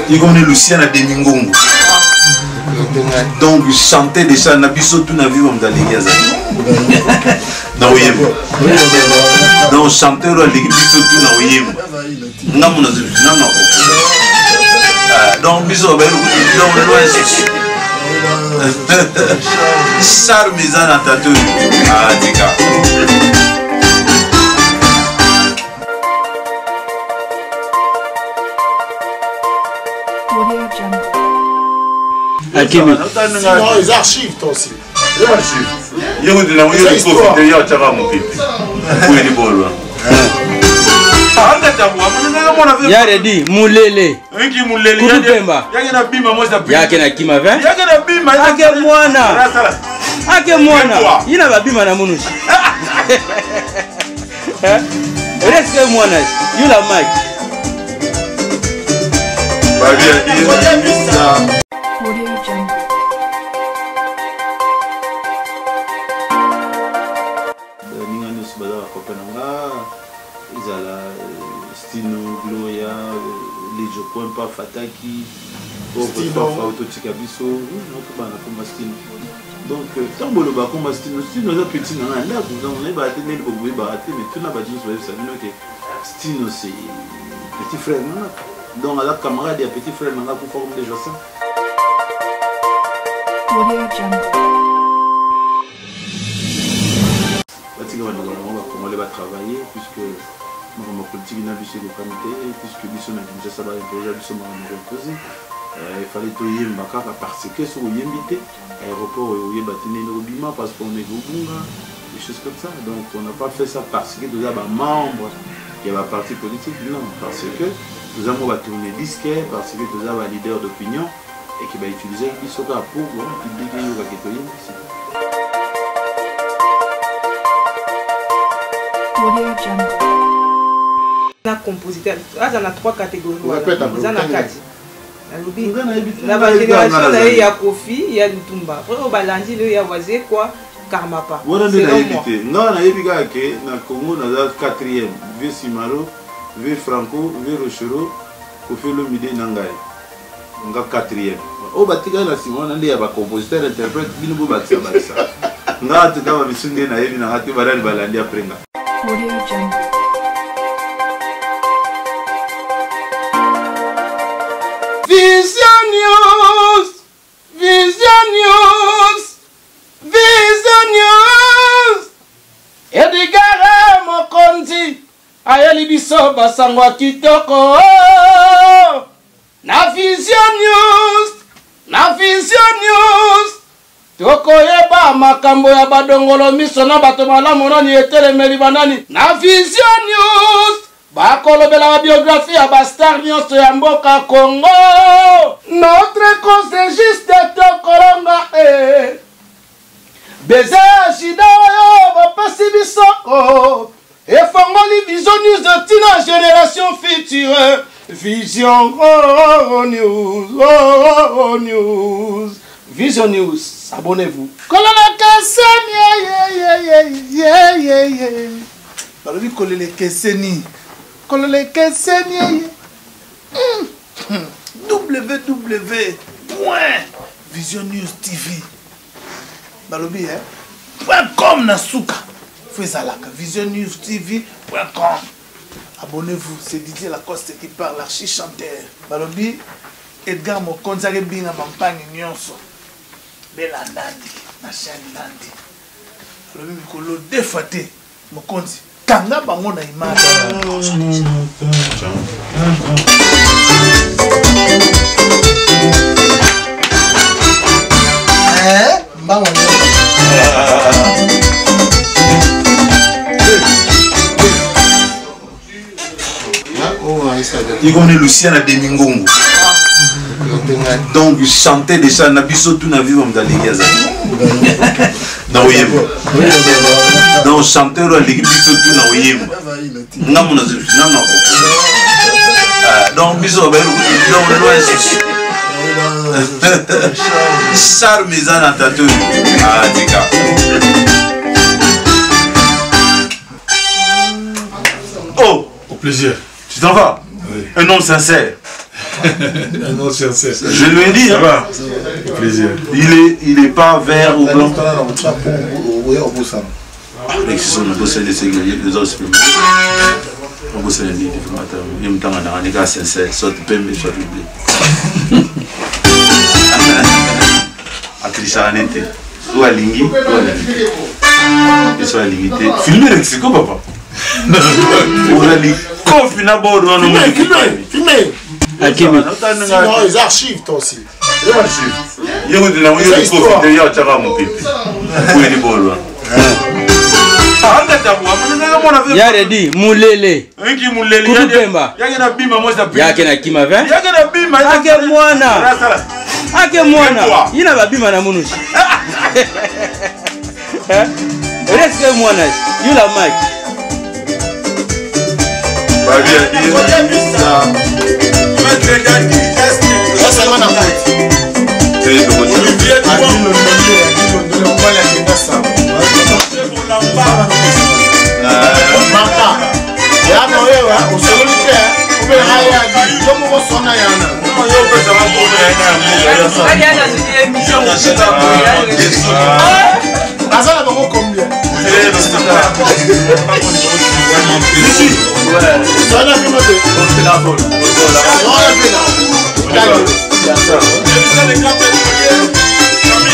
Il connaît Lucien à Demingongo. Donc chanter déjà Nabiso tout na vie comme dans l'église. Non oui. Donc chanter le l'église tout na oui. Non mon azul non. Donc biso ben donc le loin Char mizan à tatou. Ah tika. Akimi. Non, les archives, toi aussi. Les archives. Il y a eu de la moyenne de profiter, il y a eu de mon pipi. Oui, les bols. Yaredi, Moulele. Qui Moulele. Kupemba. Y'a bima, moi ça Y'a na kima ve. Y'a bima. Ake mwana. Ake mwana. Y'a na bima na munushi. Reste mwana. You la mic. Stino, Gloria, les Jocoins, pas Fataki, Autotika Bisso, donc, tant que le bacon Stino, Stino est petit, on a l'air, vous en avez battu, mais tout n'a pas dit, Stino, c'est petit frère, donc, à la camarade, il y a petit frère, on a pour former des gens. Comment on va travailler, puisque ma politique n'a vu de comité, puisque Bisson a déjà ça va un projet, Bisson m'a imposé. Il fallait que tu aies parce que sur invité, l'aéroport est bâti au Bima parce qu'on est au Bunga, des choses comme ça. Donc on n'a pas fait ça parce que nous avons un membre qui a un parti politique, non, parce que nous avons tourné disquet, parce que nous avons un leader d'opinion et qui va utiliser Bisson pour publier le Gaketo. Un compositeur, il y a 3 catégories. Il y a 4. La génération, il y a Kofi, il y a Lutumba. Après, au Balandi, il y a Wazé, quoi, Karmapa. Non, il y a Congo, il y a 4e. V. Simaro, V. Franco, V. Rochero, Kofi Lomide Nangai. Il y a 4e. Au Batika, il y a un compositeur, interprète, il y a un compositeur. Il y a un compositeur. Vision News. Edgar Mokonzi ayeli biso basangwa kitoko na Vision News. Tokoyeba makambo ya badongolo miso na bato malamu nani etelemeli banani na Vision News. Bakolobela la biographie ya bastar nyonso ya mboka Congo. Notre cause est juste tokolonga Beze shida yo bapasi bisoko efongoli Vision News de tina génération future. Vision News. Vision News, abonnez-vous. Kolona Keseni balobi kolele Keseni. Kolele Keseni www.visionnews.tv balobi .com nasuka fezalaka visionnews.tv.com. Abonnez-vous, c'est Didier Lacoste qui parle, l'archi-chanteur. Balobi Edgar Mokonzi binga mampagne nyonso bela ndandi na chani ndandi balobi mikolo defate Mokonzi kanga bango na image. Mbango il connaît Lucien à Demingongo. Donc chanter déjà Nabiso tout na vie comme dans l'église. Non oui. Donc chanter le l'église tout na oui. Non mon azul non. Donc biso ben donc le loin Char mizan à tatou. Ah tika. Oh, au plaisir. Tu t'en vas? Oui. Un homme sincère. Non, c'est Je lui ai dit, ça va. Plaisir. Il est pas vert ou blanc. Les qui sont bossés de ces les autres on bosse les livres il me tend à gars sincère soit pembe soit blé à Trisanete ou à Lingi ou à limité filmer avec quoi papa on a dit confina bord non non Filmez. Sinon, les archives, toi aussi. les archives il y a de la moyenne de profiter il y a tchara mon pipi pour les bord Yaredi mulele Inki mulele Kutupemba yake na bima moja pili yake na kima ve yake na bima ake mwana ina babima na munushi Reske mwana yula maki Martha, yana wewe usolite ube haya ndomo bosona yana. No yo pesa mambo yana. Azala bango combien?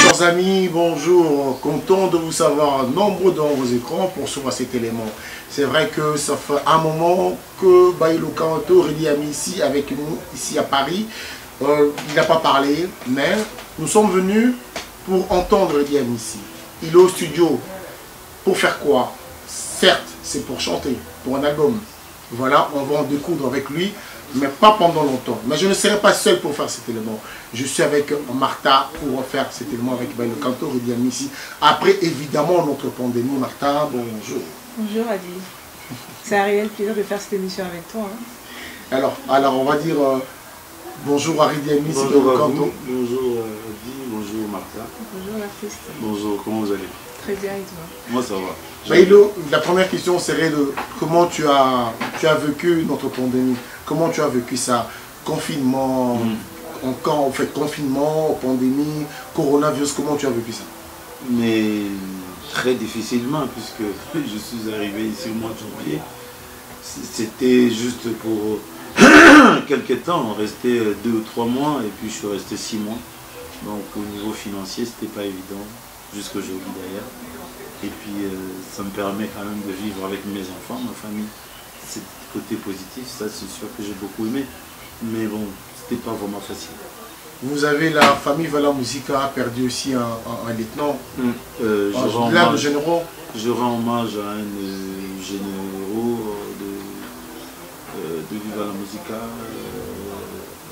Chers amis, bonjour, content de vous savoir nombreux dans vos écrans pour suivre cet élément. C'est vrai que ça fait un moment que Bailo Kanto, Redi Ami ici avec nous, ici à Paris. Il n'a pas parlé, mais nous sommes venus pour entendre Redi Ami ici. Il est au studio pour faire quoi? Certes, c'est pour chanter, pour un album. Voilà, on va en découdre avec lui, mais pas pendant longtemps. Mais je ne serai pas seul pour faire cet élément. Je suis avec Martha pour faire cet élément avec Bailo Kanto, Redi Ami ici. Après, évidemment, notre pandémie. Martha, bonjour. Bonjour Adi. C'est un réel plaisir de faire cette émission avec toi. Hein. Alors, on va dire bonjour à Redi Ami ici, Bailo Kanto. Bonjour Adi, bonjour Martha. Bonjour l'artiste. Bonjour, comment vous allez? Très bien et toi? Moi ça va. Bailo, la première question serait de comment tu as vécu notre pandémie. Comment tu as vécu ça? Confinement, encore en fait confinement, pandémie, coronavirus, comment tu as vécu ça? Mais très difficilement puisque je suis arrivé ici au mois de janvier. C'était juste pour quelques temps, rester 2 ou 3 mois et puis je suis resté 6 mois. Donc au niveau financier c'était pas évident, jusqu'aujourd'hui d'ailleurs. Et puis ça me permet quand même de vivre avec mes enfants, ma famille. C'est le côté positif, ça c'est sûr que j'ai beaucoup aimé. Mais bon, c'était pas vraiment facile. Vous avez la famille Vala Musica a perdu aussi un lieutenant. Je rends hommage à un généraux de Viva la Musica,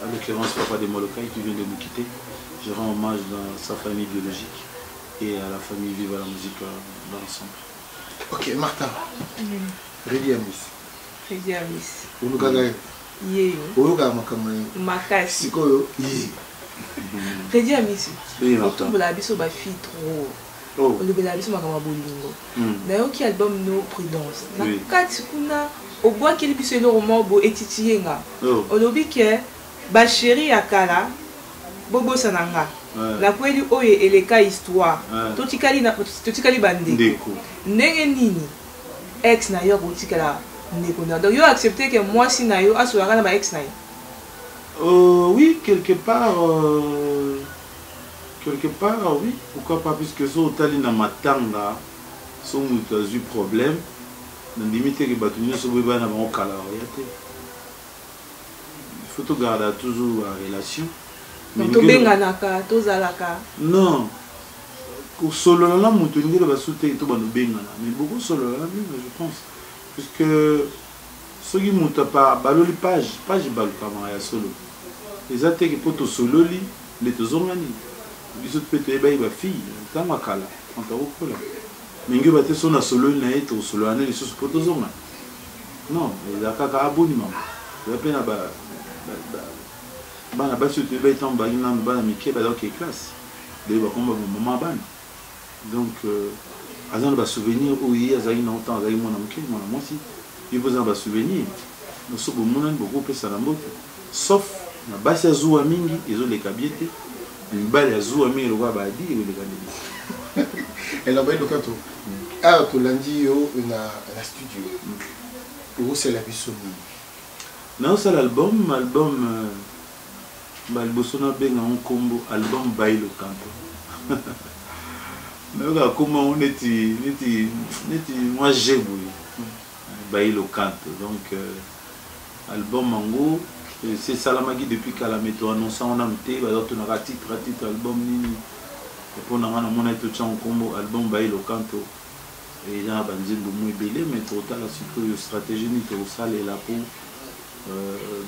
à l'occurrence Papa de Molokai qui vient de nous quitter. Je rends hommage dans sa famille biologique et à la famille Viva la Musica dans l'ensemble. Ok, Martha. Redi Ami. Redi Ami. Ulugaga. Yeyo. Ulugaga makamai. Makasi. Sikoyo. Yi. Redi Ami. Oui, Martha. Otombola biso ba fi trop. Olobela biso makama bolingo. Nayoki album No Prudence. Nakati kuna obwakeli biso eloko moko bo etitiyenga. Olobi ke ba chéri ya kala bobosa nanga. La kweli oye eleka histoire. Totikali bandeko. Ndenge nini ex na yo kotikala ndeko na. Donc yo accepter que moi si na yo asolaka na ba ex na yo. Oui, quelque part oui, pourquoi pas, puisque so tali na matanga so mutu azu problème na limite que bato nyonso boyeba na bango kala oya te. Il faut to garder toujours la relation. Donc tobenganaka tozalaka. Non, solola na mutu ngelo basute to bano bengana, mais beaucoup solola na même je pense, puisque soki mutu pa baloli page baluka ma ya solo. Ezate que poto sololi les tozongani. Biso peut être ba fille, tant makala, on ta okola. Mingi bate sona solo na eto solo ana les sous poto zonga. Non, la kaka aboni mama. La pena ba bana basi te ba itam ba ina bana mike ba donc classe. De ba komba maman ban. Donc azan ba souvenir où il y a zaina autant azai mona mike mona moi si. Il vous en ba souvenir. Nous sommes beaucoup beaucoup pesa na mbote. Sauf basi ya zuwa mingi ezoleka bien te mibali ya zuwa mingi lokola badi ekoleka nini elamba elokato awa tolandi yo na studio okosala biso nini naosala album baliboso nabenga ngo nkombo album Bailo Kanto nayoka koma ngo neti mwa je boye Bailo Kanto donc album yango c'est salamaki depuis kala meto annonça on a mte bazotonaka titre album nini mpona nga namona etotya nkombo album Bailo Kanto eza na banzembo mo ebele mais totala sikoyo stratégie nini tokosalela po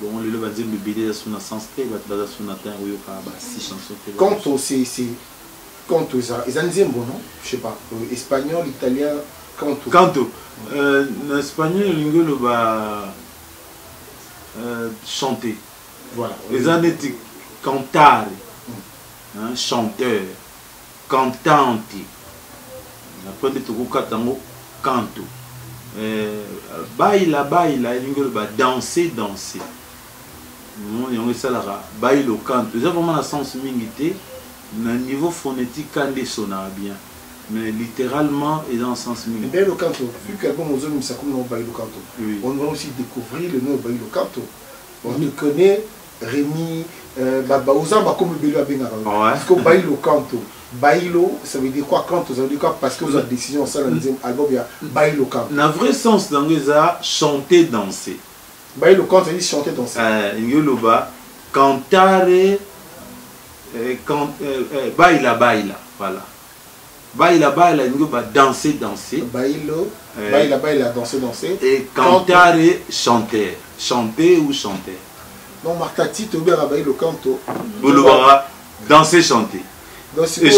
bon lelo banzembo ebele eza so na sens te bato baza so na temps oyoka ba 6 chansons te Kanto Kanto eza nzembo non je sais pas espagnol italien Kanto na espagnol elingi oloba chanter voilà eza neti cantare chanteur cantante après nde tokokata yango kanto baila elingi oloba danser yango esalaka Bailo Kanto eza vraiment na sens mingi te na niveau phonétique ka nde esonaka bien mais littéralement eza en sens mingi. Bailo Kanto, vu qu'album aux hommes ça comme nom Bailo Kanto, on va aussi découvrir le nom Bailo Kanto. On le connaît Rémi Babaouza comme Bailo Abengara. Parce que Bailo Kanto, Bailo ça veut dire quoi Kanto ça veut dire quoi parce que vous avez décision ça dans le deuxième album il y a Bailo Kanto. Na vrai sens dans ça chanter danser. Bailo Kanto ça dit chanter danser. Ngoloba cantare baila voilà. Baila il va danser baila danser et cantare chanter ou chanter non Martha Tito bien Bailo Kanto Boulevard danser chanter et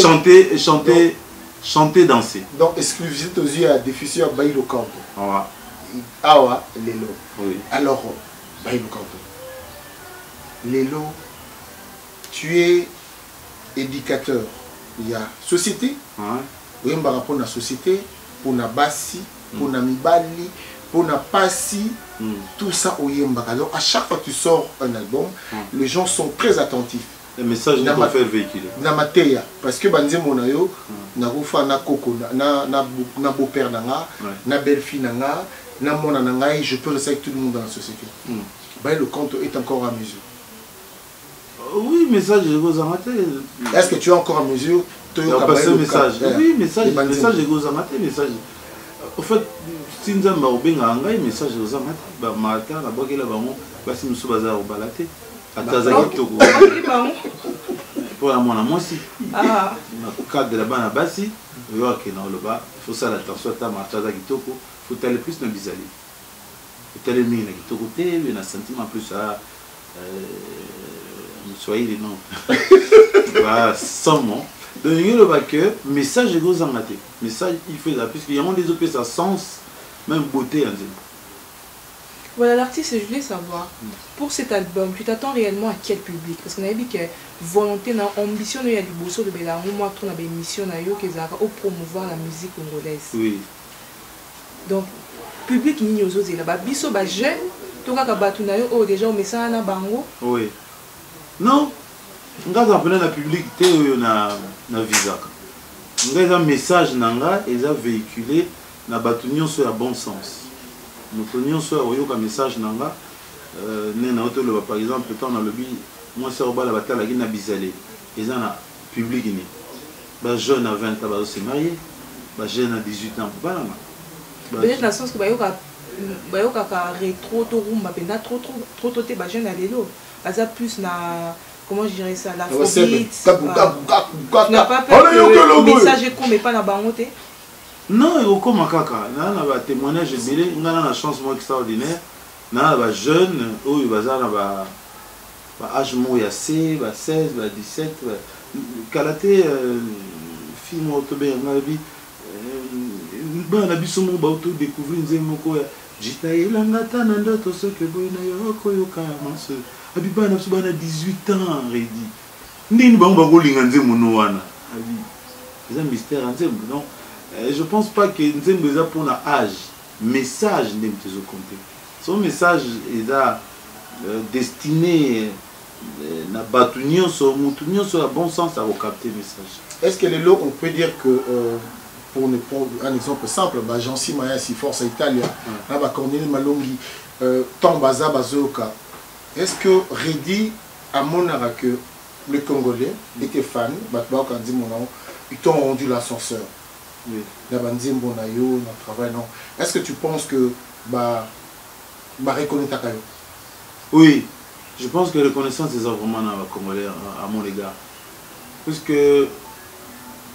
chanter danser donc exclusivité aux yeux à diffusion Bailo Kanto lelo oui alors Bailo Kanto lelo tu es éducateur. Il y a société, oui, par rapport à la société, pour la bassi, pour la mibali, pour la passi, tout ça au Yemba. Donc à chaque fois que tu sors un album, les gens sont très attentifs. Le message n'est pas fait véhiculer. Namateya, parce que banze monayo, na rufa na koko, na beau-père nanga, na belle-fille nanga, na mona nanga, je peux rester avec tout le monde dans la société. Bailo Kanto est encore à mesure. Oui, message de vos amateurs. Est-ce que tu es encore en mesure de passer le message? Oui, message de vos amateurs. En fait, si nous avons un message de vos amateurs, matin, la boîte est là-bas, si nous sommes au balaté, à Tazaki Togo. Pour la moi aussi. Ah. Cadre de la bas bassi, il faut ça l'attention à ta marche à Tazaki-Toko, il faut aller plus dans le bizarre. Il faut aller mieux dans le côté, il y a un sentiment plus à. Soyez les noms. Sans moi. Donc, il y a le message de gros amatés. Message, il fait ça. Puisqu'il y a des opés, ça sens, même beauté. Voilà, l'artiste, je voulais savoir, pour cet album, tu t'attends réellement à quel public? Parce qu'on a dit que volonté, ambition, il y a du beau de Béla, moi, on a une mission pour promouvoir la musique congolaise. Oui. Donc, public, il y a des là-bas. Bisso, jeune, tout le monde, déjà, on met ça en bango. Oui. Non, on a appelé le public na visa. On a un message nanga et ça véhiculé na batunion sur le bon sens. Notre union sur un message nanga par exemple quand on a le but moi c'est au bas la bataille la guinée bizalé et ça na public ni ba jeune à 20 ans va se marier ba jeune à 18 ans pas là peut-être dans le sens que bayoka ka rétro to rumba penda trop te ba jeune à l'élo ça plus na comment je dirais ça la phobie n'a pas peur que le message est comme pas na bangote non et comme kaka na ba témoignage belé ngana na chance moi extraordinaire na ba jeune oyo bazana ba âge mo ya C ba 16 ba 17 kalaté film auto be ngabi ba na biso mo ba auto découvrir nzemoko ya jitailanga tana ndoto soke boyina yo koyoka manse abibana subana 18 ans redi ndini bango bakolinga nzembo no wana abi c'est un mystère nzembo donc je pense pas que nzembo eza pour na âge message ndem tezo compter son message est destiné na batu nyonso mutu nyonso a bon sens à recapter message. Est-ce que les lots, on peut dire que pour ne prendre un exemple simple, Jean-Si Maya si force Italia, là Corneille Malongi, tant baza bazoka. Est-ce que Redi a monara que les Congolais étaient fans, ils t'ont rendu l'ascenseur. Oui. Est-ce que tu penses que reconnaître Kayo? Oui, je pense que la reconnaissance des vraiment Congolais à mon égard. Puisque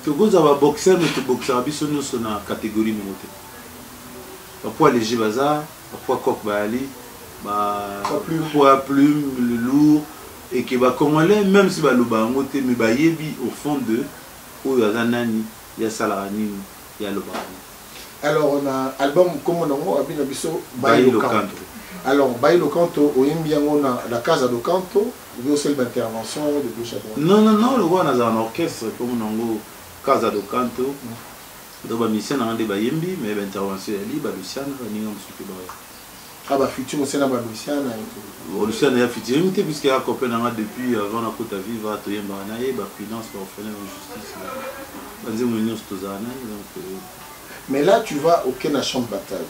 tu as boxer, mais tu boxer dans la catégorie numéro. Parfois les Jibaza, parfois Kok Baali, poids plume, le lourd, et que les Congolais, même si ils ont mais yebi au fond d'eux, il y a Zanani, il y a Salarani, il y a le Barani. Alors on a album comme on a Bayi le Canto. Alors Bayi le Canto, on a la Casa do Canto, il y a aussi l'intervention de gauche à droite. Non, le roi a un orchestre comme on a Casa do Canto. Donc la mission a des Bayembi, mais l'intervention est libre, Luciana, il y a un petit peu. Ah bah futur c'est là Luciana. Luciana est futur, puisqu'il a Copenhague depuis avant la Côte à Vivre, à Toyembanaye, finance, orphelin, justice. Mais là tu vas au Kenya champ de bataille.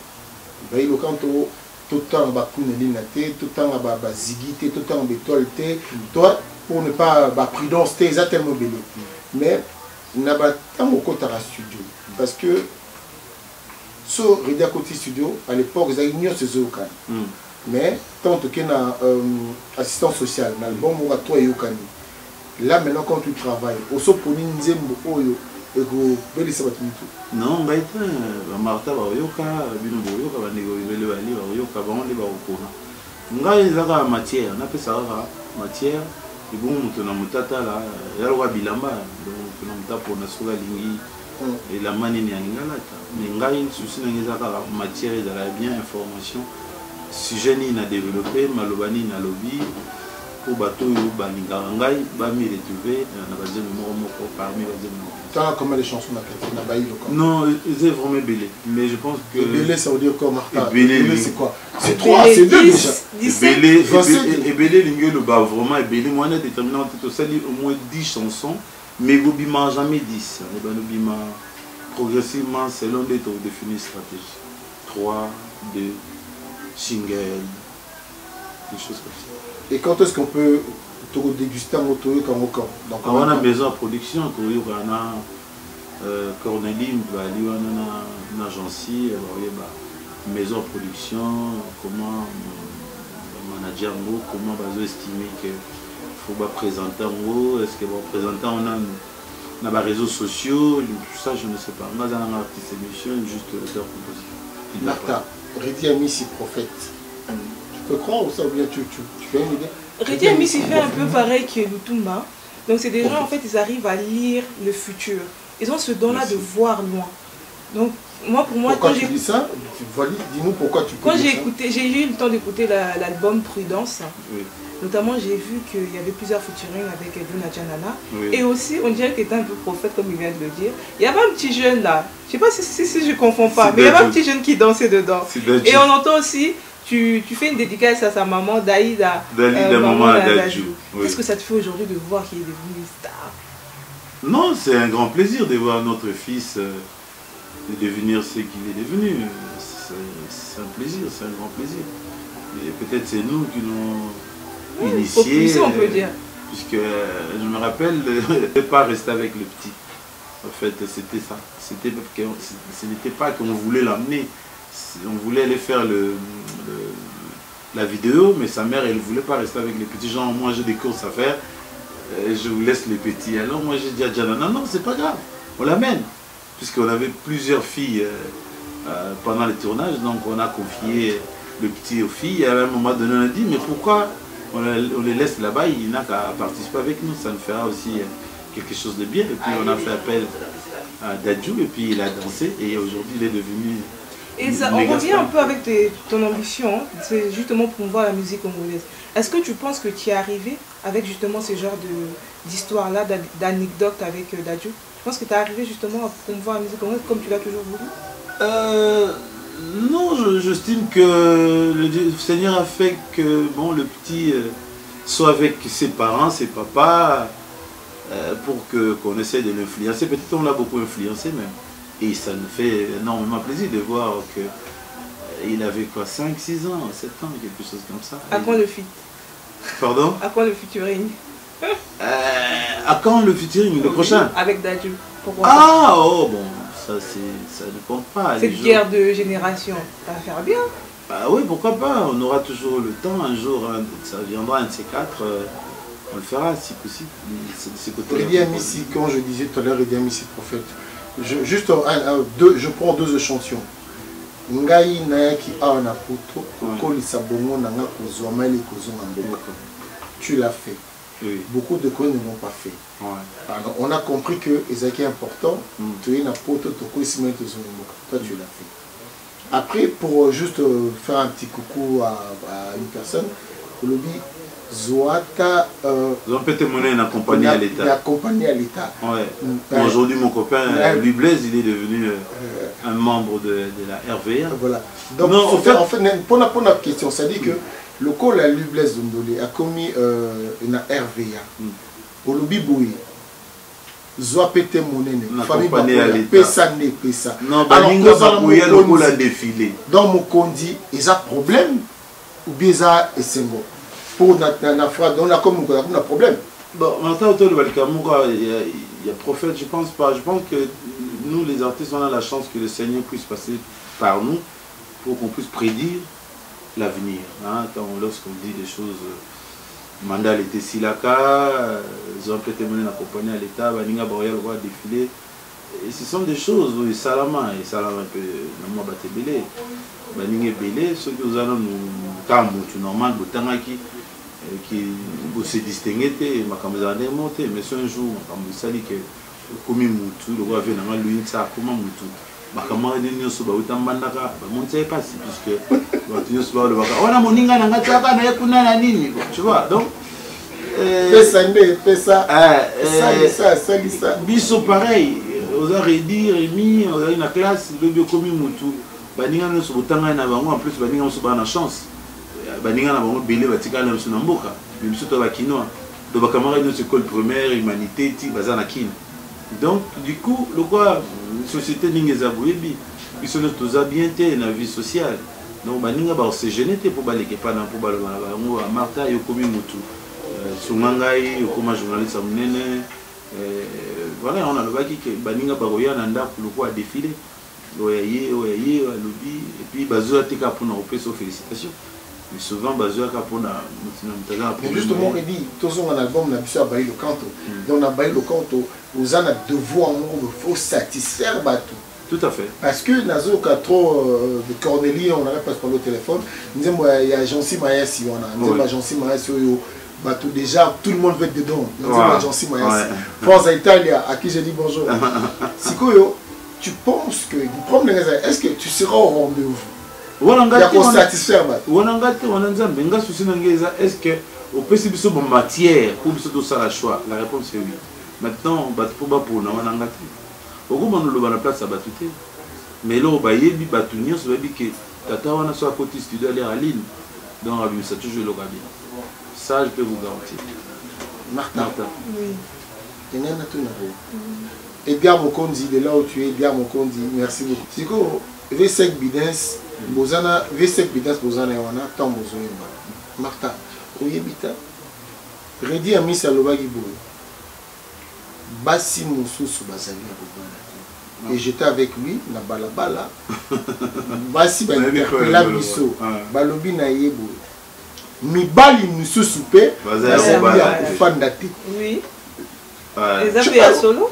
Bayi le Canto, tout le temps à Kunelinaté, tout le temps à Zigité, tout le temps à Bétoileté. Toi, pour ne pas prudence, tu es tellement belé. Mais n'a pas tant au côté studio. Parce que sur Redia Côté Studio, à l'époque, ils ignorent ces occasions. Mais tant que na assistance sociale, l'album ou à toi et Yokani. Là maintenant quand tu travailles, au so pour Nzembo Oyo et go beli sabatimitu. Non, baita Martha ba Yoka, bino Boyoka ba nego bele bali ba Yoka ba on les ba okona. Ngai zaka matière, na pesa matière, et bon mutu na mutata la yalwa bilamba, donc na mutata pour na soga lingi. Et la manie n'est pas là. Mais il souci matière de la bien information. Sujet n'a développé, malobani n'a lobby. Pour bateau, balingarangai, bami retrouvé, on a besoin de mots parmi les mots. Tu as combien de chansons dans Bayi le Canto? Non, c'est vraiment belé. Mais je pense que. Belé, ça veut dire quoi, Martha? Belé, c'est quoi? C'est 3, c'est 2 déjà. Et belé, le bas vraiment, et belé, moi, on a déterminé au moins 10 chansons. Mais vous ne jamais 10. Vous progressivement selon les taux définis stratégie. 3, 2, single, des choses comme ça. Et quand est-ce qu'on peut déguster un auto comme au camp? On a besoin de production. On a Corneline, on a Agence, maison de production, comment manager, comment estimer que faut présenter en haut, est-ce que vous présenter on a les réseaux sociaux, tout ça je ne sais pas. Moi j'ai un artiste émission juste leur composition. Martha, Redi Amissi prophète. Tu peux croire ou ça ou bien tu fais une idée? Redi Amissi fait un peu pareil que Lutumba. Donc c'est des gens en fait ils arrivent à lire le futur. Ils ont ce don-là de voir loin. Donc moi pour moi pourquoi quand tu dis ça, dis-nous pourquoi tu peux. Quand j'ai eu le temps d'écouter l'album Prudence. Oui. Notamment, j'ai vu qu'il y avait plusieurs featuring avec Dona Janana. Oui. Et aussi, on dirait qu'il était un peu prophète, comme il vient de le dire. Il y avait un petit jeune là. Je ne sais pas si je ne confonds pas, mais il y avait un petit jeune qui dansait dedans. Et on entend aussi, tu fais une dédicace à sa maman, Daïda. Maman Adadjou. Oui. Qu'est-ce que ça te fait aujourd'hui de voir qu'il est devenu star? Non, c'est un grand plaisir de voir notre fils devenir ce qu'il est devenu. C'est un plaisir, c'est un grand plaisir. Et peut-être c'est nous qui l'ont initié, on peut dire. Puisque je me rappelle de ne pas rester avec le petit. En fait, c'était ça. Ce n'était pas qu'on voulait l'amener. On voulait aller faire la vidéo, mais sa mère, elle ne voulait pas rester avec les petits. Genre, moi, j'ai des courses à faire, je vous laisse les petits. Alors, moi, j'ai dit à Diana, non, c'est pas grave, on l'amène. Puisqu'on avait plusieurs filles pendant les tournages, donc on a confié le petit aux filles. Et à un moment donné, on a dit, mais pourquoi on les laisse là-bas, il n'a qu'à participer avec nous, ça nous fera aussi quelque chose de bien. Et puis on a fait appel à Dadjou et puis il a dansé et aujourd'hui il est devenu... Et ça, on revient un peu avec ton ambition, c'est justement promouvoir la musique congolaise. Est-ce que tu penses que tu es arrivé avec justement ce genre d'histoire-là, d'anecdotes avec Dadjou? Tu penses que tu es arrivé justement à promouvoir la musique congolaise comme tu l'as toujours voulu? Non, j'estime que le Seigneur a fait que bon, le petit soit avec ses parents, ses papas, pour qu'on essaie de l'influencer. Peut-être on l'a beaucoup influencé même. Et ça nous fait énormément plaisir de voir qu'il avait quoi, 5, 6 ans, 7 ans, quelque chose comme ça. À quand le feat? Pardon? À quand le featuring? À quand le featuring, le prochain? Avec Dadju. Ah, oh bon, ça ne compte pas. Cette guerre de génération, ça va faire bien. Bah oui, pourquoi pas, on aura toujours le temps, un jour, ça viendra, un de ces quatre, on le fera si possible. Redi Amissi, quand je disais tout à l'heure, Redi Amissi prophète, je prends 2 échantillons. Ngai Nayaki Awana Poto, Kolisa Bongo Nanga Kozoma et Kozoma Mboko. Tu l'as fait. Oui. Beaucoup de cons ne l'ont pas fait. Ouais. Alors, on a compris que Ezaki est important. Tu es na poto, toi tu l'as fait. Après, pour juste faire un petit coucou à une personne, Kolobi Zoata. Ils ont peut-être monnaie accompagné à l'État. Il accompagné à l'État. Ouais. Aujourd'hui, mon copain, Louis Blaise, il est devenu un membre de la RVA. Voilà. Donc, non, en fait, pour la question, ça dit que le col à Louis Blaise Dondolé a commis une RVA. Kolobi Boui. Zoa pété monene, famille pesa ne pesa. Non, alors nous avons défilé. Dans mon condi, ils ont problème ou bien ils ont esengo. Pour na frère, on a comme un problème. Bon, maintenant autour de Balikamoura, il y a prophète, je pense pas. Je pense que nous les artistes, on a la chance que le Seigneur puisse passer par nous pour qu'on puisse prédire l'avenir. Hein, lorsqu'on dit des choses. Mandal était Silaka, ils ont peut-être mené accompagné à l'État, Baninga Boyal va défiler. Et ce sont des choses, oui, Salama, et Salama un peu, Namwa Batebele, Baninga Belé, ceux qui nous ont tout normal, Botangaki, qui se distinguaient, Makamazane monté, mais c'est un jour, Makamazali, que comme Moutou, le roi vient à lui, ça comment Moutou. Makamazane dit Soba, Utambandaka, Monté pas si, puisque on a mon ninga na ngataka na yakuna na nini, tu vois. Donc ça biso pareil, aux a redire Rémi, on a une classe le bio commis mutu. Baninga no sobotanga na bango en plus baninga no soba na chance. Baninga na bango belé batika na biso na mboka. Biso to ba kinoa. Do ba camarade de école primaire humanité ti bazana kin. Donc du coup, le quoi société ningeza boyebi, ils sont tous bien té na vie sociale. Donc, on s'est gêné pour aller pour Martha, il commis Moutou. Sungangai, il comme journaliste à Mounene. Voilà, on a le bac qui Baninga Baroya Nanda pour le coup à défiler. Oyaye, Oyaye, Alobi. Et puis, Bazoua Teka pour nous faire félicitations. Mais souvent, Bazoua pour nous. Justement, il dit, tous un album, on a pu bailler le canto. Donc, on a baillé le canto. Vous en avez devoir, il faut satisfaire Batou. Tout à fait. Parce que Nazo a trop de Cornélie, on n'arrête pas de parler au téléphone. Il y a Jancy Mayassi, on a Jancy Mayassi, déjà tout le monde veut être dedans. Il y a Jancy Mayassi. Forza Italia, à qui j'ai dit bonjour. Sikoyo, tu penses que, est-ce que tu seras au rendez-vous? Il y a qu'on satisfaire. Est-ce que au possible de matière pour tout ça la choix? La réponse est oui. Maintenant, pour Pourquoi on a la place à Batouté? Mais là, on va y batouiller, on va dire que Tata wana soit à côté studio aller à Lille. Donc, ça toujours le bien. Ça, je peux vous garantir. Martha. Oui. Edgar Mokondi, de là où tu es, Edgar Mokondi, merci beaucoup. C'est quoi V5 Bidens, Bozana, V5 Bidens, Bozana, on a tant besoin. Martha, Oyebita, Redi a mis sa lobagi boue. Bassi Moussou Bazali. Et j'étais avec lui, na balabala. Bassi la biso, balobi na yebo. Mibali Moussou soupé, Bazali a fandate. Oui. Les amis à solo.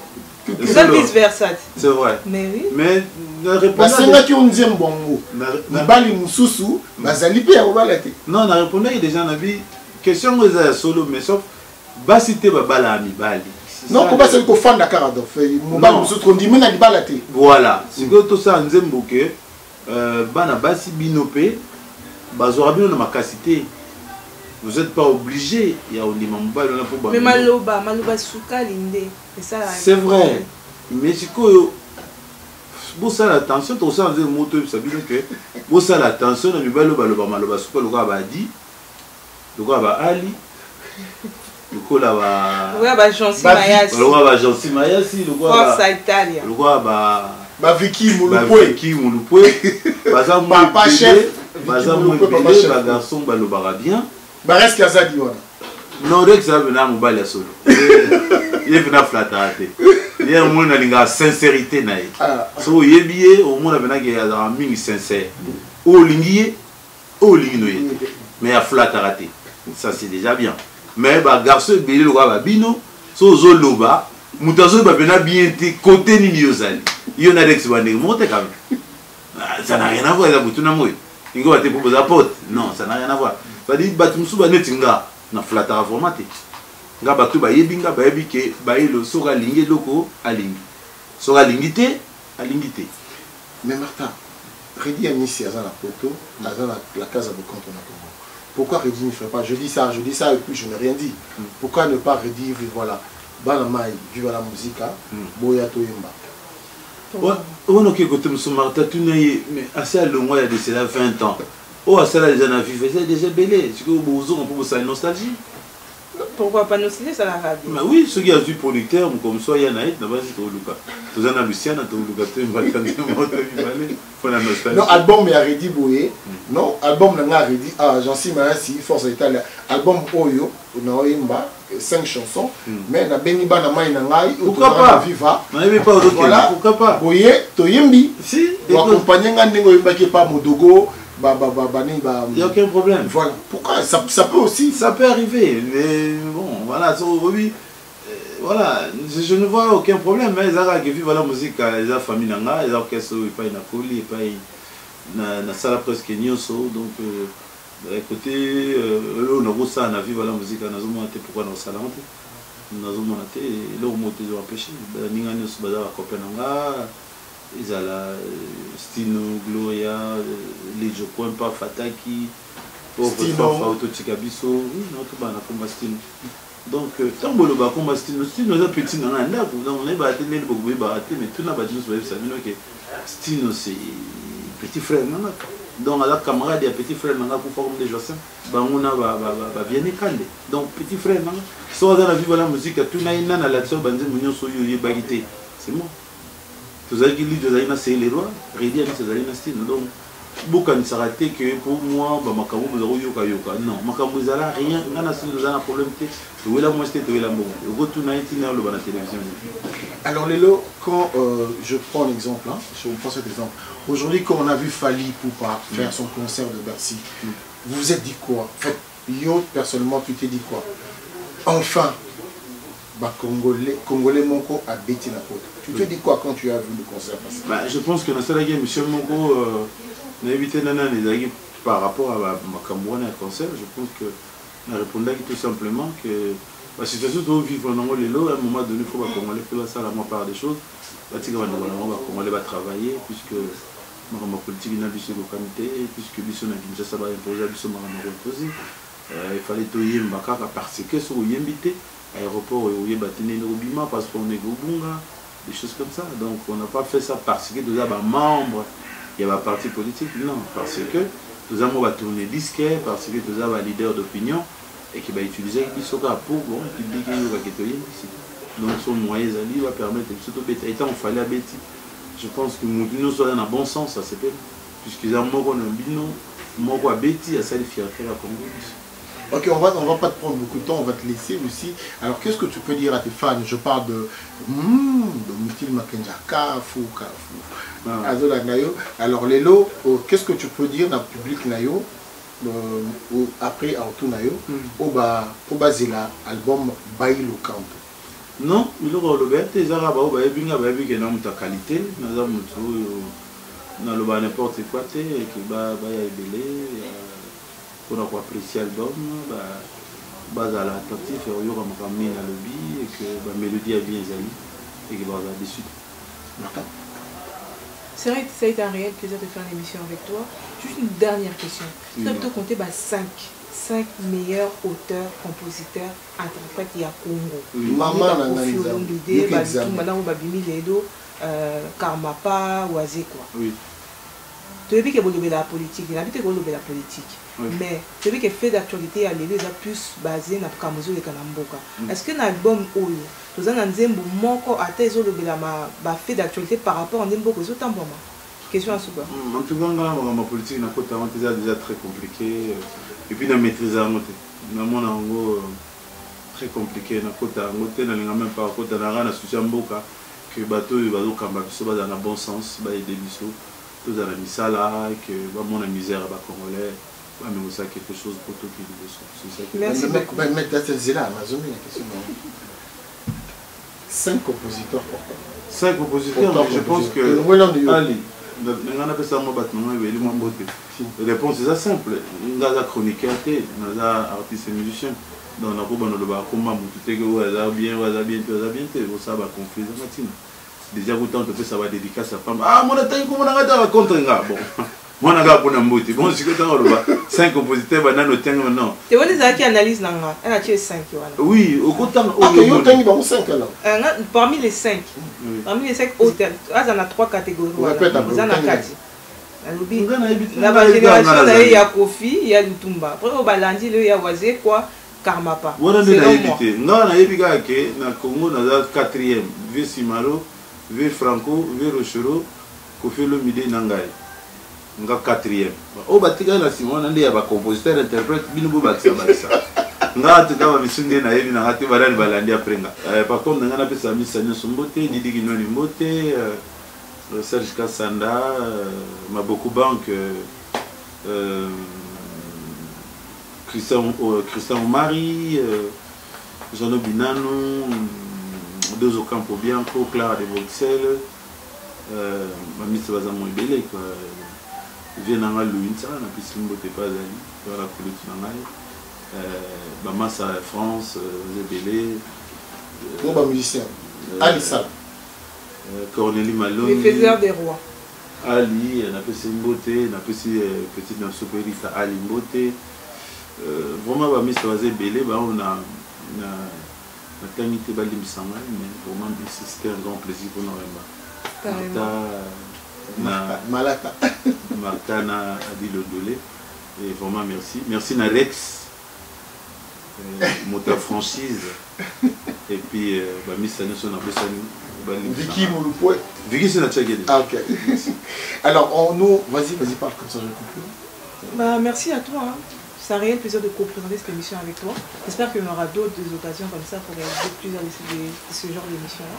C'est vice-versa. C'est vrai. Mais oui. Mais la réponse est que on dit un bon mot. Mibali Moussou, Bazali pe a balate. Non, la réponse est déjà na vie. Question aux à solo, mais sauf Bassi te babala à Mibali. Non, comment c'est qu'on fait Dakar donc on dit mais na balate. Voilà. C'est que tout ça nzembo que bana basi binopé bazora bino na makasité. Vous n'êtes pas obligé, il y a un mobile pour mais maloba souka linde. C'est vrai. Mais c'est que vous ça l'attention, tout ça nzembo moto ça bien que vous ça l'attention na mibalo baloba maloba souka le gars ba dit le gars ba ali lokola ba Jansi Mayasi lokola ba Jansi Mayasi lokola Forza Italia lokola ba Vicky Mulupwe baza papa chef baza mulupwe ba garçon ba lobara bien ba reste Kazadi wana non Rex ça venait mobile solo il venait flatter il y a un monde na sincérité na ye so yebiye au monde venait que ya mingi sincère o lingi no ye mais ya flatter raté ça c'est déjà bien mais ba garçon belé lo ba bino so zo loba mutazo ba bena bien te côté ni yozali yo na Rex bande monte quand même ça n'a rien à voir avec butuna moyo ingo ba te proposer pote non ça n'a rien à voir ça dit batumsu ba netinga na flatara formaté nga batu ba yebinga ba yebike ba yelo soka lingi loko alingi soka lingité alingité. Mais Martin, Redi Amissi a la photo, a la case à Bokanto na Congo. Pourquoi Redi ne fait pas? Je dis ça et puis je n'ai rien dit. Pourquoi ne pas redire voilà, Banamai, vive la musique, Boya Toyemba. On a écouté M. Martin, mais assez à long, il y a déjà 20 ans. Oh, ça là, les gens ont vu, c'est déjà belé. C'est que vous avez un peu de nostalgie. Pourquoi pas nostalgie, ça l'a ravi? Mais oui, ceux qui ont vu producteur, comme ça, il y en a un, d'abord c'est au Lucas. Tous en a Lucien, au Lucas, tu vas t'en faut la nostalgie. Non, album, il y a Redi Boye. Non, album, il y a Redi. Ah, Jansi Mayasi, Force Italia. Album Oyo, on a 5 chansons. Mais il y a Beniba Namaï Nangai. Pourquoi pas? Viva. Voilà. Pourquoi pas? Boye, Toyembi. Si. Ou accompagner Ngandengo Ymbaki par Modogo. Il n'y a aucun problème. Voilà. Pourquoi ça peut aussi. Ça peut arriver. Mais bon, voilà. Oui, voilà. Je ne vois aucun problème. Mais ils ont vivre la musique, ils ont famille, ils ont orchestre, ils ont une colis, ils ont salle presque nyoso. Donc, écoutez, on a ça, on a vivre la musique, on a monté pourquoi dans le salon. On a monté, là on monte, ils ont empêché. Ninga nyoso bazar à Copenhague. Ils ont la Stino, Gloria, les Jokouin, pas Fataki, Stino, Autotikabiso, oui, notre bande a combat Stino. Donc, tant que le bas combat Stino, Stino est un petit dans un arbre, on est battu, mais tout n'a pas dit, que Stino c'est petit frère. Donc, à la camarade, il y a petit frère pour former des Jossins. On a bien écalé. Donc, petit frère, soit dans la vie de la musique, tout n'a pas la l'action, c'est moi. Tous les gens qui sont les rois, Redi Amissi a style. Donc, beaucoup de s'arrêter que pour moi, Makambo vous yoka yoka. Non, Makambo vous a rien, on a un problème. Tu es là, moi, c'était là, bon. Retour à la télévision. Alors, Lélo, quand je prends l'exemple, je vous prends cet exemple. Aujourd'hui, quand on a vu Fally Ipupa faire son concert de Bercy, vous vous êtes dit quoi? En fait, yo, personnellement, tu t'es dit quoi? Enfin, Congolais Monko a bêti la faute. Tu te dis quoi quand tu as vu le concert passer? Je pense que dans cette guerre, M. Monko a évité les agues par rapport à Makambo et à concert. Je pense que a répondu tout simplement que la situation de vivre en Angola, à un moment donné, il faut que Congolais fassent ça la part des choses. Congolais va travailler puisque ma politique n'a pas de comité, puisque Bisson a Kinshasa va imposer à Bisson imposer. Il fallait tout y mbakaka parce que sur yembité aéroport où y bâtiner au Bima parce qu'on est au Bunga, des choses comme ça. Donc on n'a pas fait ça parce que nous avons membres, il y a un parti politique, non, parce que nous avons tourné disque, parce que nous avons un leader d'opinion et qui va utiliser Bisoka pour bon, public donc son moyen d'ali va permettre de surtout bêter. Étant il fallait bêter. Je pense que nous sommes dans le bon sens, ça s'appelle, puisqu'ils ont un bino, moko a bêti à ça les fierté à Congo. Ok, on va pas te prendre beaucoup de temps, on va te laisser aussi. Alors qu'est-ce que tu peux dire à tes fans? Je parle de Moutil Makenja, Kafu. Alors Lélo, qu'est-ce que tu peux dire dans le public Nayo après Auto Nayo pour bazila album Bailo Camp? Non, il y a le bête, les Arabes, il y a une qualité, il y a n'importe quoi, il y a pour apprécier l'album, base à l'attractif, il y aura un lobby et que la mélodie est bien zali et qu'il va avoir des suites. C'est vrai que ça a été un réel plaisir de faire l'émission avec toi. Juste une dernière question. Tu dois te compter 5 meilleurs auteurs, compositeurs, interprètes il y a Congo. Maman Karmapa, Oazé quoi. Oui. Tu veux que vous levez la politique, il habite que vous levez la politique. Mais tu veux que fait d'actualité à l'église plus basé na Kamuzu et Kanamboka. Est-ce que l'album Oyo, vous avez un zembo moko à tes autres ba fait d'actualité par rapport à Ndembo que vous t'en question à souba. En tout cas, ma politique na côté déjà très compliqué et puis na maîtriser en côté. Na mon ango très compliqué na côté en côté na linga même pas côté na rana souci mboka que bateau il va donc kamba biso ba dans bon sens ba aider biso tous dans la misala que ba mon misère ba congolais. Mais ça quelque chose pour tout qui est. Merci beaucoup. Mais c'est là, Amazon, la question. 5 compositeurs pourquoi 5 compositeurs, je pense que. Ali, on appelle ça mon bâtiment, la réponse est simple. On a chroniqueur, on a artiste et musicien. Dans la robe, on a combat, tout est bien, on ça va confuser matin. Déjà, autant de ça va dédicacer à sa femme. Ah, mon attaque, comment on a contre un gars. Bon. Moi, je suis bon, si tu as 5 compositeurs, je vais maintenant. Tu vois des gens qui analysent, elle a tué 5. Oui, au côté de 5 alors. Parmi les 5 hôtels, il y a 3 catégories. Il y en a 4. La génération, il y a Kofi, il y a Lutumba. Après, au Balandi, il y a Wazé, quoi, Karmapa. Moi, je suis dans le Congo, on a 4e. Vieux Simaro, Vieux Franco, Vieux Rochero, Kofi Lomide Nangaï. Nga 4e. Au batika na Simon andi ya ba compositeur interprète binubu bakisa bakisa. Nga atika ba bisunde na yebi na hati balali balandi aprenga. Par contre nga na pesa misa nyoso mbote, Didi Kinoni mbote, Serge Kassanda, Maboku Bank, Christian Omari, Jean Binano, Dozo Campo Bianco, Clara de Bruxelles, Mamisa Bazamo Ibele quoi. Viens dans le Louinsa, on a pu se mboter pas d'aller, dans la politique Bamassa France, Zébélé. Bon, musicien. Ali Sala. Cornélie Malone. Les faiseurs des rois. Ali, on a pu se mboter, on a pu se petite nationalité Ali Mboté. Vraiment, Bamissa Zébélé, on a terminé Balim Sanga, mais vraiment, c'était un grand plaisir pour nous. Malata. Martana Adilo Dolé. Et vraiment merci. Merci Narex. Mota franchise. Et puis, Miss Sanson a Vicky Mouloupoé. Vicky, c'est notre guide. Ah, ok. Alors, nous, vas-y, parle comme ça, je conclue. Merci à toi. C'est un réel plaisir de co-présenter cette émission avec toi. J'espère qu'il y en aura d'autres occasions comme ça pour réaliser plusieurs de ce genre d'émissions-là.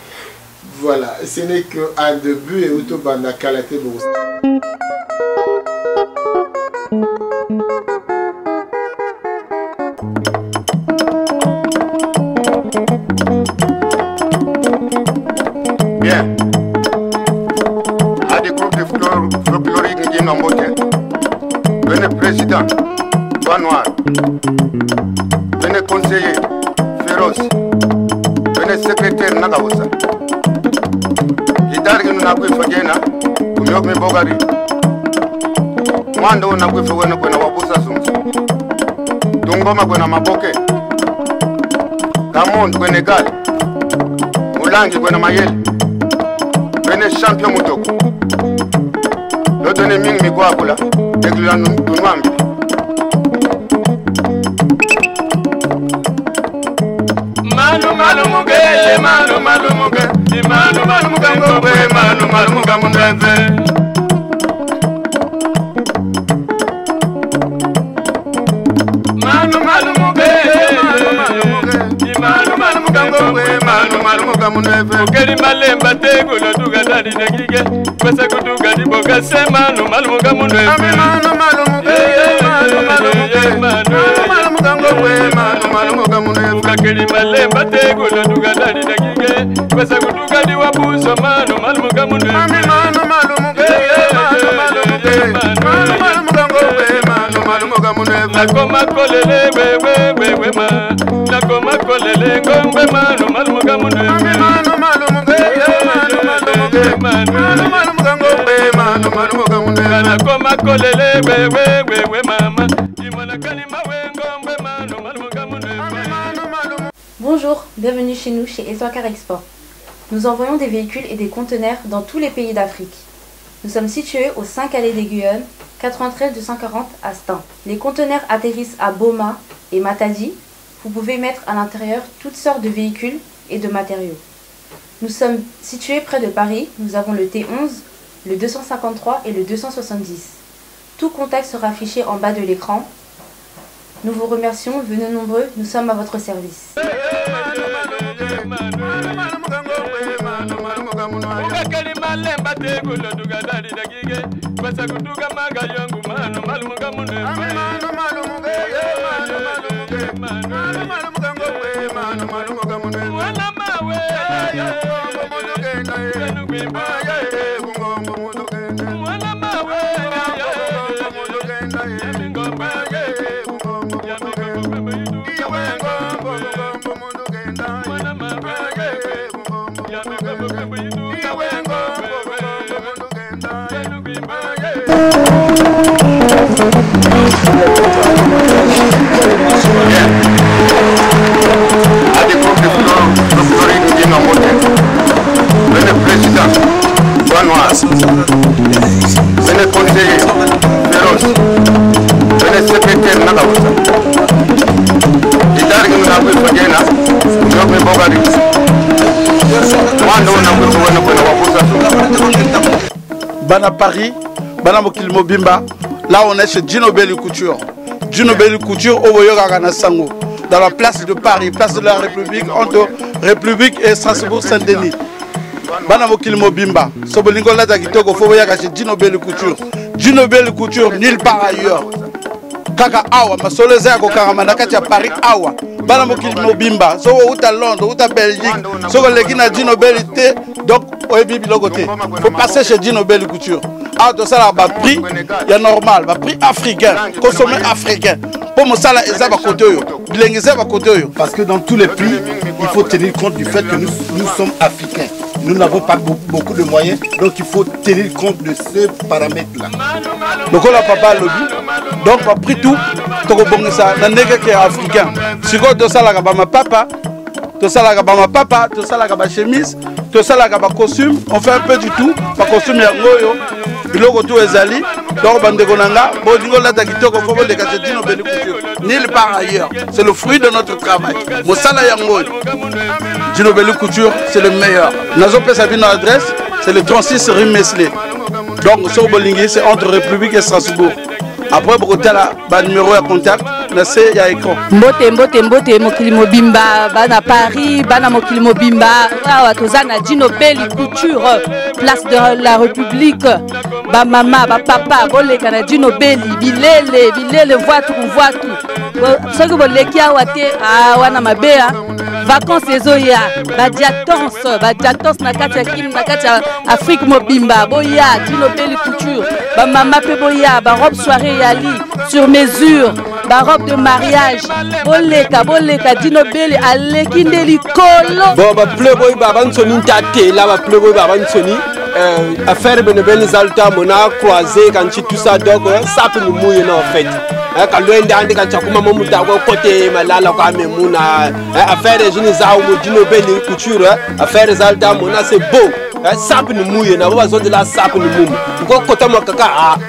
Voilà, ce n'est qu'un début et Autobana Kalate Bourse. Bien. À des groupes de folkloriques qui n'ont pas venez président, Bois Noir. Venez conseiller, Féroce. Venez secrétaire, Nagaosa. Hidari nous n'a pas fait gêne, ou mieux que Bogari. Mwanda on a pas fait gêne pour nous wabusa sumsu. Tungoma kwa na maboke. Kamond kwa negali. Mulangi kwa na mayeli. Bene champion mutoko. Lotone mingi mikwa kula. Dekila tunwambi. Manu muge, manu muge. Manu muge ngombe, manu muge mundeve. Manu muge, manu muge ngombe, manu muge mundeve. Ukeri malemba tegula duga dadi negige. Kwesa kuduga di boga se manu muge mundeve. Manu muge, manu muge ngombe, manu muge mundeve. Ukeri malemba tegula duga dadi negige. Kwesa kuduga di wabuso manu muge mundeve. Manu muge, manu muge ngombe, manu muge mundeve. Nakoma kolele we ma. Nakoma kolele ngombe manu muge mundeve. Manu muge, manu muge ngombe, manu muge mundeve. Nakoma kolele we mama. Imana kalima we ngombe manu muge mundeve. Bonjour, bienvenue chez nous chez Eswakar Export. Nous envoyons des véhicules et des conteneurs dans tous les pays d'Afrique. Nous sommes situés au 5 allées des Guyonnes, 93 240 à Stein. Les conteneurs atterrissent à Boma et Matadi. Vous pouvez mettre à l'intérieur toutes sortes de véhicules et de matériaux. Nous sommes situés près de Paris. Nous avons le T11, le 253 et le 270. Tout contact sera affiché en bas de l'écran. Nous vous remercions, venez nombreux, nous sommes à votre service. Venez président, Banois, venez conseiller, Féroce, venez secrétaire Nagawusa. Idari que nous avons fait Fagena, nous avons fait Bogari. Bana Paris, Bana Mokil Mobimba, là on est chez Djino Belly Couture. Djino Belly Couture au Boyoga Sango, dans la place de Paris, place de la République, entre République et Strasbourg-Saint-Denis. Bana Mokil Mobimba, Sobolingo Lata Kitoko, Foboyaga chez Djino Belly Couture. Djino Belly Couture, nulle part ailleurs. Kaka Awa, ma soleza ko Karamanaka à Paris Awa. Bana Mokil Mobimba, so outa Londres, outa Belgique, so Legina Djino Belly T, donc au Bibi Logoté. Faut passer chez Djino Belly Couture. Ah, tout ça là, bah prix, il y a normal, bah prix africain, consommé africain. Pour mon salaire, ils ont côté parce que dans tous les prix, il faut tenir compte du fait que nous sommes africains. Nous n'avons pas beaucoup de moyens, donc il faut tenir compte de ces paramètres-là. Donc on a papa lobby, donc on a pris tout, tout le ça, n'a n'est que africain. Si on a ça là, ma papa, tout ça là, ma papa, tout ça là, ma chemise, tout ça là, ma costume, on fait un peu du tout, ma costume est ngoyo, biloko tout est ali, donc bande konanga, bodingo la takitoko faut le cacher Djino Belly Couture, nulle part ailleurs. C'est le fruit de notre travail. Mon salaire yangoy, Djino Belly Couture, c'est le meilleur. Nazo Pesabino adresse, c'est le 36 rue Mesley. Donc sur Bolingui, c'est entre République et Strasbourg. Après pour le numéro de contact, il y a écran. Mbote Mokili Mobimba, bana Paris, bana Mokili Mobimba, Tozana Djino Belly Couture, place de la République, ba mama, ba papa, boleka na Djino Belly, bilele, voiture. Ce que vous voulez qu'il y a wana mabea, vacances ezoya, ba diatons na kati ya kim na kati ya Afrique Mobimba, boya Djino Belly Couture, ba mama pe boya, ba robe soirée yali sur mesure, ba robe de mariage, boleka Djino Belly aleki ndeli kolo. Bon ba playboy ba bansoni tate là ba playboy ba bansoni affaire benebeni zalta mona croisé quand tout ça donc ça peut nous mouiller en fait. Quand loin d'ande quand chakuma momuta ko côté malala ko amemuna affaire jini za o Djino Belly Couture affaire zalta mona c'est beau. Ça peut nous mouiller na ba zone de la ça peut nous mouiller. Ko kota makaka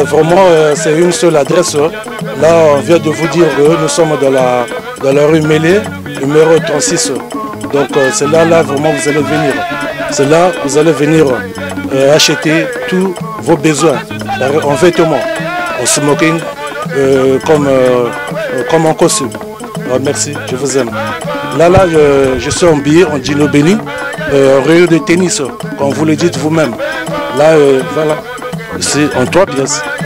vraiment c'est une seule adresse. Là on vient de vous dire que nous sommes dans la rue Mélé numéro 36. Donc c'est là vraiment vous allez venir. C'est là vous allez venir acheter tous vos besoins en vêtements, en smoking, comme en costume. Merci, je vous aime. Là je suis en billet en Djino Belly, rayon de tennis, comme vous le dites vous-même. Là voilà, c'est en 3 pièces.